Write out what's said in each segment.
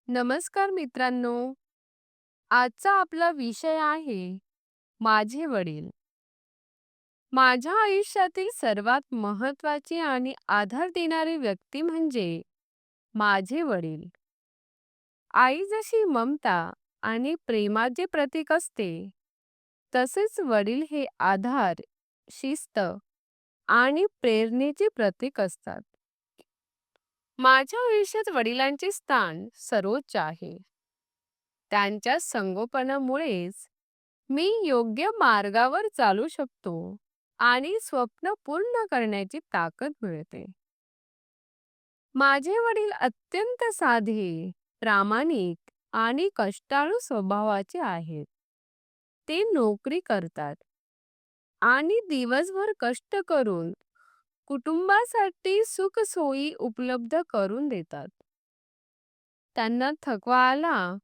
नमस्कार मित्रांनो. आजचा आपला विषय आहे माझे वडील. माझ्या आयुष्यातील सर्वात महत्त्वाची आणि आधार देणारी व्यक्ती म्हणजे माझे वडील. आई जशी ममता आणि प्रेमाचे प्रतीक असते, तसेच वडील हे आधार, शिस्त आणि प्रेरणेचे प्रतीक असतात. माझ्या आयुष्यात वडिलांचे स्थान सर्वोच्च आहे. त्यांच्या संगोपनामुळेच मी योग्य मार्गावर चालू शकतो आणि स्वप्न पूर्ण करण्याची ताकद मिळते. माझे वडील अत्यंत साधे, प्रामाणिक आणि कष्टाळू स्वभावाचे आहेत. ते नोकरी करतात आणि दिवसभर कष्ट करून कुटुंबासाठी सुखसोयी उपलब्ध करून देतात. त्यांना थकवा आला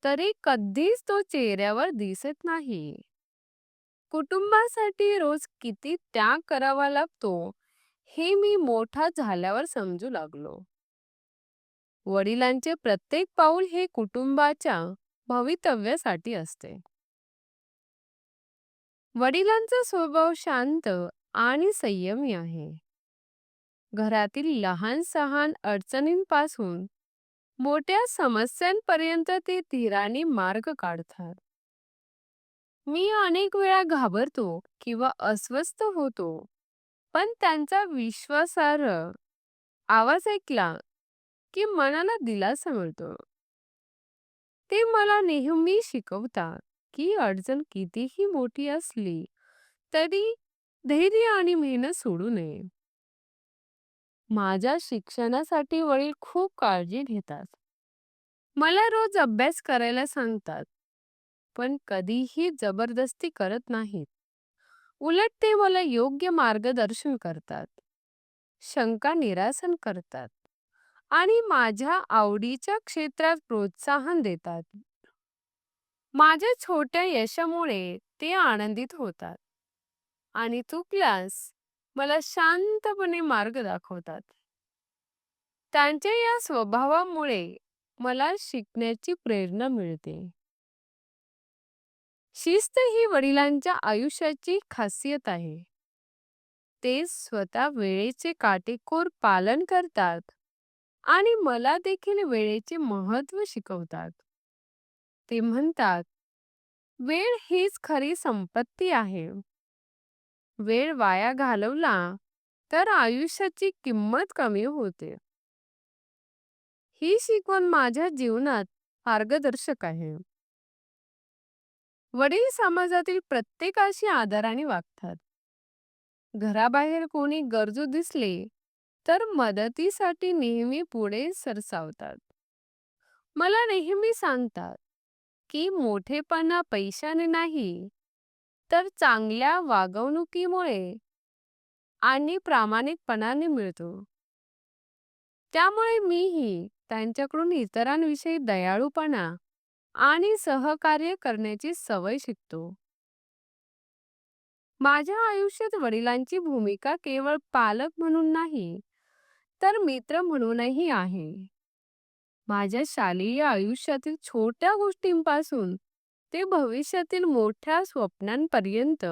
तरी कधीच तो चेहऱ्यावर दिसत नाही. कुटुंबासाठी रोज किती त्याग करावा लागतो हे मी मोठा झाल्यावर समजू लागलो. वडिलांचे प्रत्येक पाऊल हे कुटुंबाच्या भवितव्यासाठी असते. वडिलांचा स्वभाव शांत आणि संयमी आहे. घरातील लहान सहान अडचणींपासून मोठ्या समस्यांपर्यंत ते धीराने मार्ग काढतात. मी अनेक वेळा घाबरतो किंवा अस्वस्थ होतो, पण त्यांचा विश्वासार्ह आवाज ऐकला की मनाला दिलासा मिळतो. ते मला नेहमी शिकवतात की अडचण कितीही मोठी असली तरी धैर्य आणि मेहनत सोडू नये. माझ्या शिक्षणासाठी वडील खूप काळजी घेतात. मला रोज अभ्यास करायला सांगतात, पण कधीही जबरदस्ती करत नाहीत. उलट ते मला योग्य मार्गदर्शन करतात, शंका निरासन करतात आणि माझ्या आवडीच्या क्षेत्रात प्रोत्साहन देतात. माझ्या छोट्या यशामुळे ते आनंदित होतात आणि चुकल्यास मला शांतपणे मार्ग दाखवतात. त्यांच्या या स्वभावामुळे मला शिकण्याची प्रेरणा मिळते. शिस्त ही वडिलांच्या आयुष्याची खासियत आहे. ते स्वतः वेळेचे काटेकोर पालन करतात आणि मला देखील वेळेचे महत्त्व शिकवतात. ते म्हणतात, वेळ हीच खरी संपत्ती आहे. वेळ वाया घालवला तर आयुष्याची किंमत कमी होते. ही शिकवण माझ्या जीवनात मार्गदर्शक आहे. वडील समाजातील प्रत्येकाशी आदराने वागतात. घराबाहेर कोणी गरजू दिसले तर मदतीसाठी नेहमी पुढे सरसावतात. मला नेहमी सांगतात की मोठेपणा पैशाने नाही, तर चांगल्या वागणुकीमुळे आणि प्रामाणिकपणाने मिळतो. त्यामुळे मीही त्यांच्याकडून इतरांविषयी दयाळूपणा आणि सहकार्य करण्याची सवय शिकतो. माझ्या आयुष्यात वडिलांची भूमिका केवळ पालक म्हणून नाही, तर मित्र म्हणूनही आहे. माझ्या शालेय आयुष्यातील छोट्या गोष्टींपासून ते भविष्यातील मोठ्या स्वप्नांपर्यंत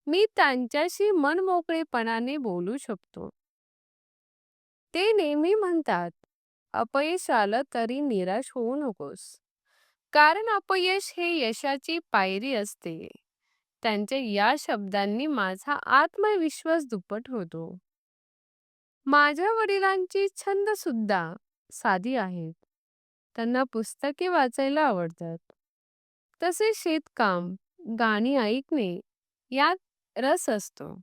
मी त्यांच्याशी मनमोकळेपणाने बोलू शकतो. ते नेहमी म्हणतात, अपयश आलं तरी निराश होऊ नकोस, कारण अपयश हे यशाची पायरी असते. त्यांच्या या शब्दांनी माझा आत्मविश्वास दुप्पट होतो. माझ्या वडिलांची छंद सुद्धा साधी आहेत. त्यांना पुस्तके वाचायला आवडतात. तसे शेतकाम, गाणी ऐकणे यात रस असतो.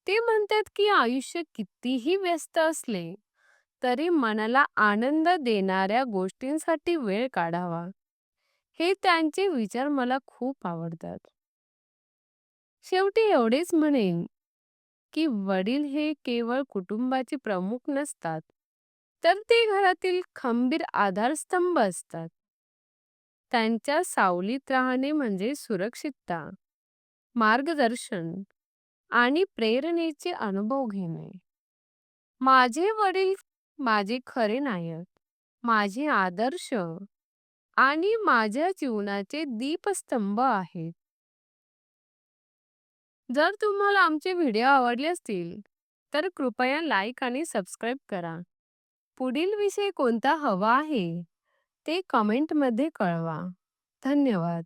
ते म्हणतात की आयुष्य कितीही व्यस्त असले तरी मनाला आनंद देणाऱ्या गोष्टींसाठी वेळ काढावा. हे त्यांचे विचार मला खूप आवडतात. शेवटी एवढेच म्हणेन की वडील हे केवळ कुटुंबाचे प्रमुख नसतात, तर ते घरातील खंबीर आधारस्तंभ असतात. त्यांच्या सावलीत राहणे म्हणजे सुरक्षितता, मार्गदर्शन आणि प्रेरणेचे अनुभव घेणे. माझे वडील माझे खरे नायक, माझे आदर्श आणि माझ्या जीवनाचे दीपस्तंभ आहेत. जर तुम्हाला आमचे व्हिडिओ आवडले असतील, तर कृपया लाईक आणि सबस्क्राईब करा. पुढील विषय कोणता हवा आहे, ते कमेंटमध्ये कळवा. धन्यवाद.